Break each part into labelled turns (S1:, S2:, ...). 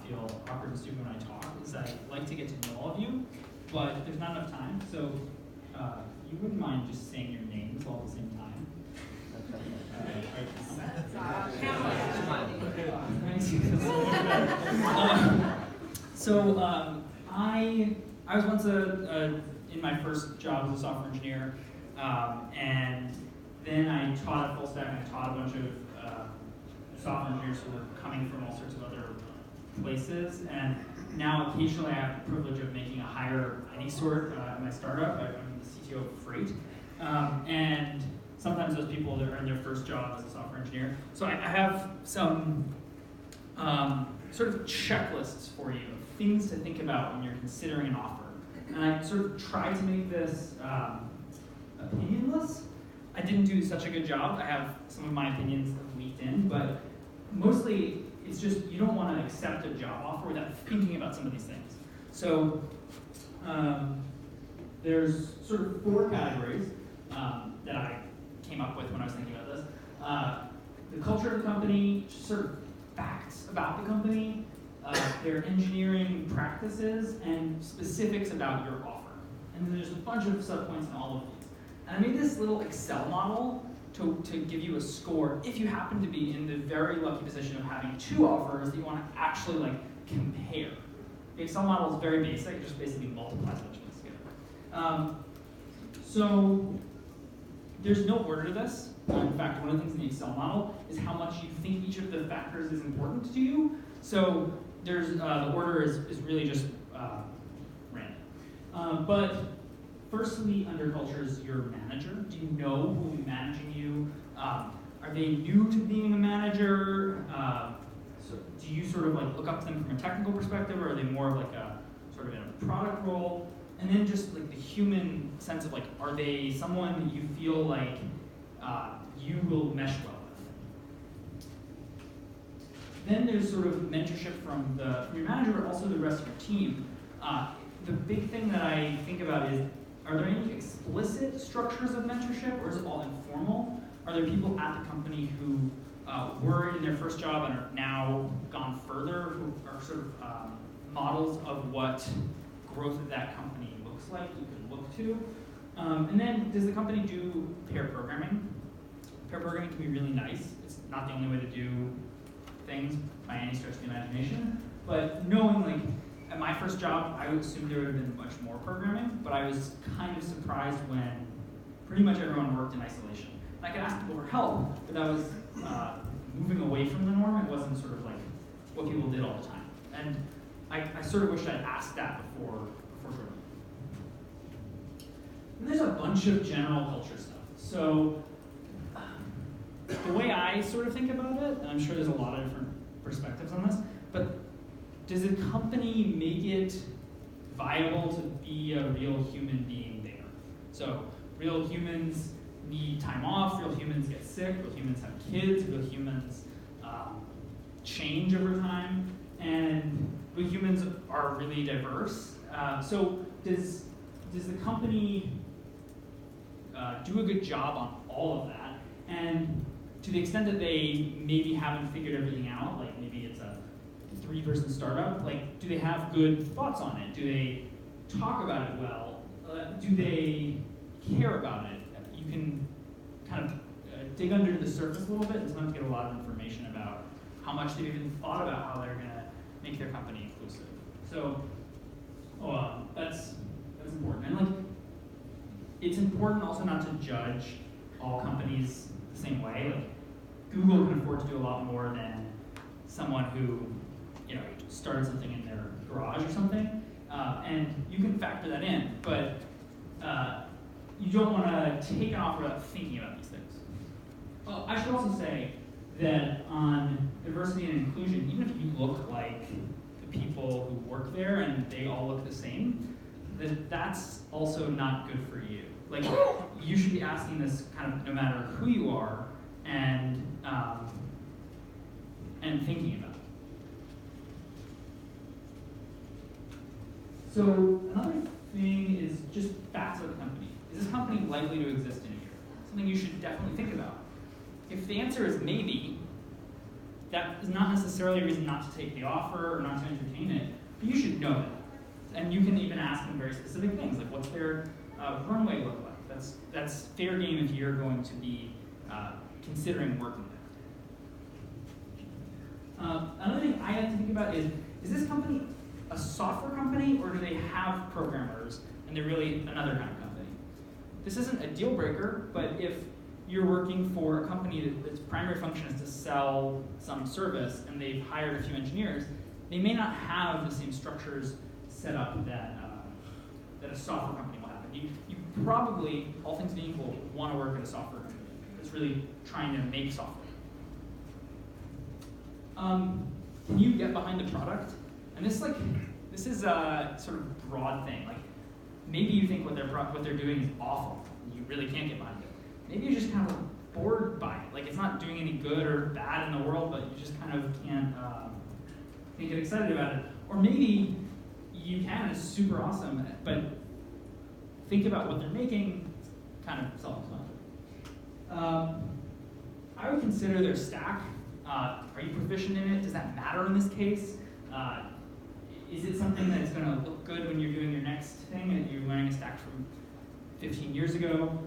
S1: feel awkward and stupid when I talk is I like to get to know all of you, but there's not enough time, so you wouldn't mind just saying your names all at the same time. I was once in my first job as a software engineer, and then I taught full stack, and I taught a bunch of software engineers who were coming from all sorts of other places, and now occasionally I have the privilege of making a hire of any sort in my startup. I'm the CTO of Fraight, and sometimes those people are in their first job as a software engineer. So I have some sort of checklists for you of things to think about when you're considering an offer. And I sort of tried to make this opinionless. I didn't do such a good job. I have some of my opinions leaked in, but mostly it's just you don't want to accept a job offer without thinking about some of these things. So there's sort of 4 categories that I came up with when I was thinking about this. The culture of the company, just sort of facts about the company, their engineering practices, and specifics about your offer. And then there's a bunch of subpoints in all of these. And I made this little Excel model to give you a score if you happen to be in the very lucky position of having 2 offers that you want to actually compare. The Excel model is very basic, it just basically multiplies a bunch of things together. So there's no order to this. In fact, one of the things in the Excel model is how much you think each of the factors is important to you. So there's the order is really just random. But firstly, under culture is your manager. Do you know who will be managing you? Are they new to being a manager? So do you sort of look up to them from a technical perspective, or are they more of a sort of in a product role? And then just the human sense of are they someone that you feel you will mesh well with? Then there's sort of mentorship from your manager, but also the rest of your team. The big thing that I think about is, are there any explicit structures of mentorship, or is it all informal? Are there people at the company who were in their first job and are now gone further, who are sort of models of what growth of that company looks like you can look to? And then, does the company do pair programming? Pair programming can be really nice. It's not the only way to do things by any stretch of the imagination, but knowing at my first job, I would assume there would have been much more programming, but I was kind of surprised when pretty much everyone worked in isolation. And I could ask people for help, but that was moving away from the norm. It wasn't sort of what people did all the time. And I sort of wish I'd asked that before joining. And there's a bunch of general culture stuff. So the way I sort of think about it, and I'm sure there's a lot of different perspectives on this, but does a company make it viable to be a real human being there? So real humans need time off, real humans get sick, real humans have kids, real humans change over time, and real humans are really diverse. So does the company do a good job on all of that? And to the extent that they maybe haven't figured everything out, maybe it's a 3-person startup, do they have good thoughts on it? Do they talk about it well? Do they care about it? You can kind of dig under the surface a little bit and sometimes get a lot of information about how much they've even thought about how they're going to make their company inclusive. So that's important. And it's important also not to judge all companies the same way. Google can afford to do a lot more than someone who started something in their garage or something, and you can factor that in, but you don't want to take an offer without thinking about these things. Well, I should also say that on diversity and inclusion, even if you look like the people who work there and they all look the same, that's also not good for you. You should be asking this kind of no matter who you are, and thinking about it. So another thing is just facts about the company. Is this company likely to exist in a year? Something you should definitely think about. If the answer is maybe, that is not necessarily a reason not to take the offer or not to entertain it, but you should know that. And you can even ask them very specific things, like what's their runway look like? That's fair game if you're going to be considering working there. Another thing I have to think about is this company a software company, or do they have programmers and they're really another kind of company? This isn't a deal breaker, but if you're working for a company its primary function is to sell some service and they've hired a few engineers, they may not have the same structures set up that a software company will have. You probably, all things being equal, want to work at a software company that's really trying to make software. Can you get behind the product? And this is a sort of broad thing. Like maybe you think what they're doing is awful. And you really can't get behind it. Maybe you're just kind of bored by it. Like it's not doing any good or bad in the world, but you just kind of can't get excited about it. Or maybe you can, and it's super awesome, but think about what they're making, kind of self-explanatory. I would consider their stack. Are you proficient in it? Does that matter in this case? Is it something that's going to look good when you're doing your next thing and you're learning a stack from 15 years ago?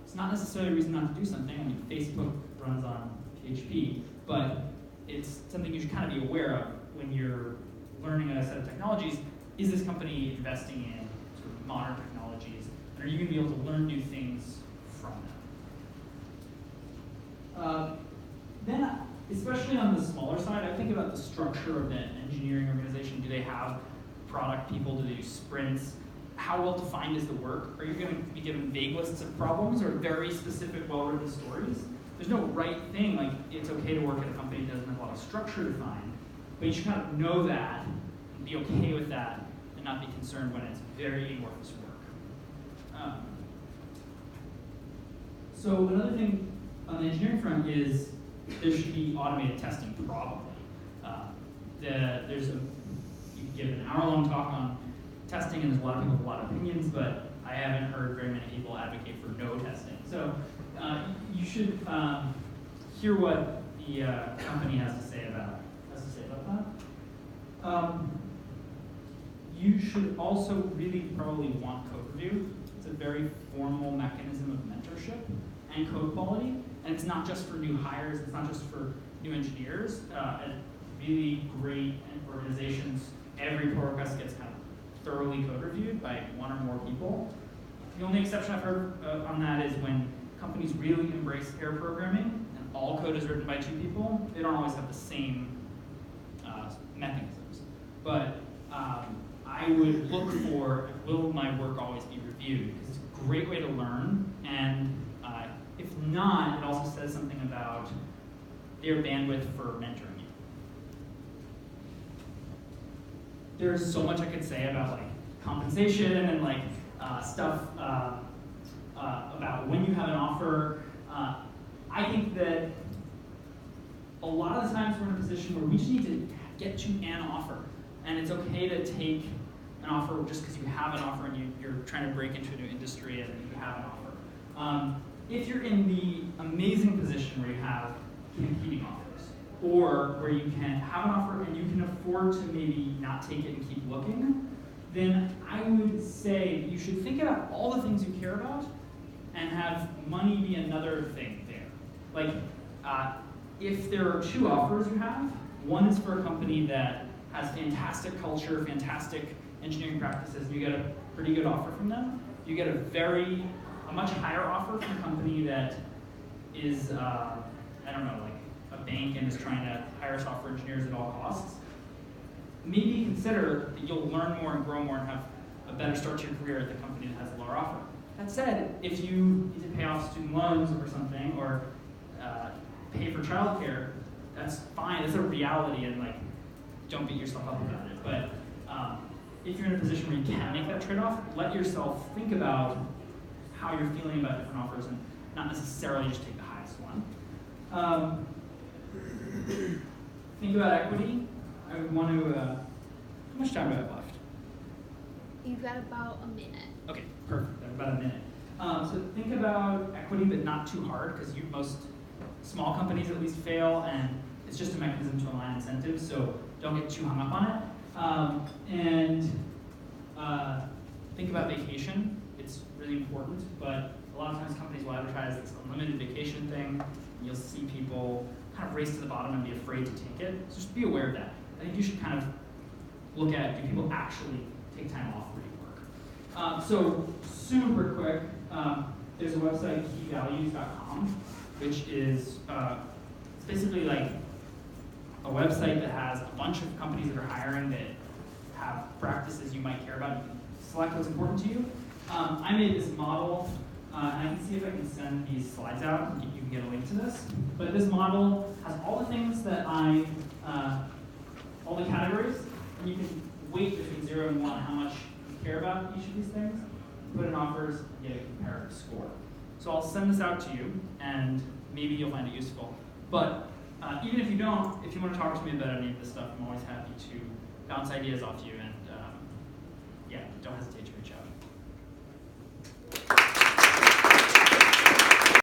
S1: It's not necessarily a reason not to do something. I mean, Facebook runs on PHP, but it's something you should kind of be aware of when you're learning a set of technologies. Is this company investing in sort of modern technologies? And are you going to be able to learn new things from them? Then, especially on the smaller side, I think about the structure of the engineering organization. Do they have product people? Do they do sprints? How well defined is the work? Are you going to be given vague lists of problems or very specific, well-written stories? There's no right thing, like it's okay to work at a company that doesn't have a lot of structure defined, but you should kind of know that and be okay with that and not be concerned when it's very amorphous work. So another thing on the engineering front is there should be automated testing, probably. You can give an hour-long talk on testing, and there's a lot of people with a lot of opinions, but I haven't heard very many people advocate for no testing. So you should hear what the company has to say about that. You should also really probably want code review. It's a very formal mechanism of mentorship and code quality. And it's not just for new hires, it's not just for new engineers. At really great organizations, every pull request gets kind of thoroughly code reviewed by one or more people. The only exception I've heard on that is when companies really embrace pair programming and all code is written by two people, they don't always have the same mechanisms. But I would look for, will my work always be reviewed? Because it's a great way to learn, and if not, it also says something about their bandwidth for mentoring you. There's so much I could say about like compensation and like stuff about when you have an offer. I think that a lot of the times we're in a position where we just need to get to an offer, and it's okay to take an offer just because you have an offer and you're trying to break into a new industry and you have an offer. If you're in the amazing position where you have competing offers, or where you can have an offer and you can afford to maybe not take it and keep looking, then I would say you should think about all the things you care about and have money be another thing there. Like, if there are two offers you have, one is for a company that has fantastic culture, fantastic engineering practices, and you get a pretty good offer from them. You get a much higher offer from a company that is, I don't know, like a bank and is trying to hire software engineers at all costs. Maybe consider that you'll learn more and grow more and have a better start to your career at the company that has a lower offer. That said, if you need to pay off student loans or something, or pay for childcare, that's fine. That's a reality, and like, don't beat yourself up about it. But if you're in a position where you can't make that trade-off, let yourself think about how you're feeling about different offers and not necessarily just take the highest one. Think about equity. I would want to, how much time do I have left?
S2: You've got about a minute.
S1: Okay, perfect, I have about a minute. So think about equity, but not too hard, because most small companies at least fail, and It's just a mechanism to align incentives, so don't get too hung up on it. Think about vacation. It's really important, but a lot of times companies will advertise this unlimited vacation thing, and you'll see people kind of race to the bottom and be afraid to take it. So just be aware of that. I think you should kind of look at, do people actually take time off where you work? So super quick, there's a website, keyvalues.com, which is it's basically like a website that has a bunch of companies that are hiring that have practices you might care about. You can select what's important to you. I made this model, and I can see if I can send these slides out, and you can get a link to this. But this model has all the things that all the categories, and you can weight between 0 and 1 how much you care about each of these things, put in offers, and get a comparative score. So I'll send this out to you, and maybe you'll find it useful. But even if you don't, if you want to talk to me about any of this stuff, I'm always happy to bounce ideas off you, and yeah, don't hesitate to reach out.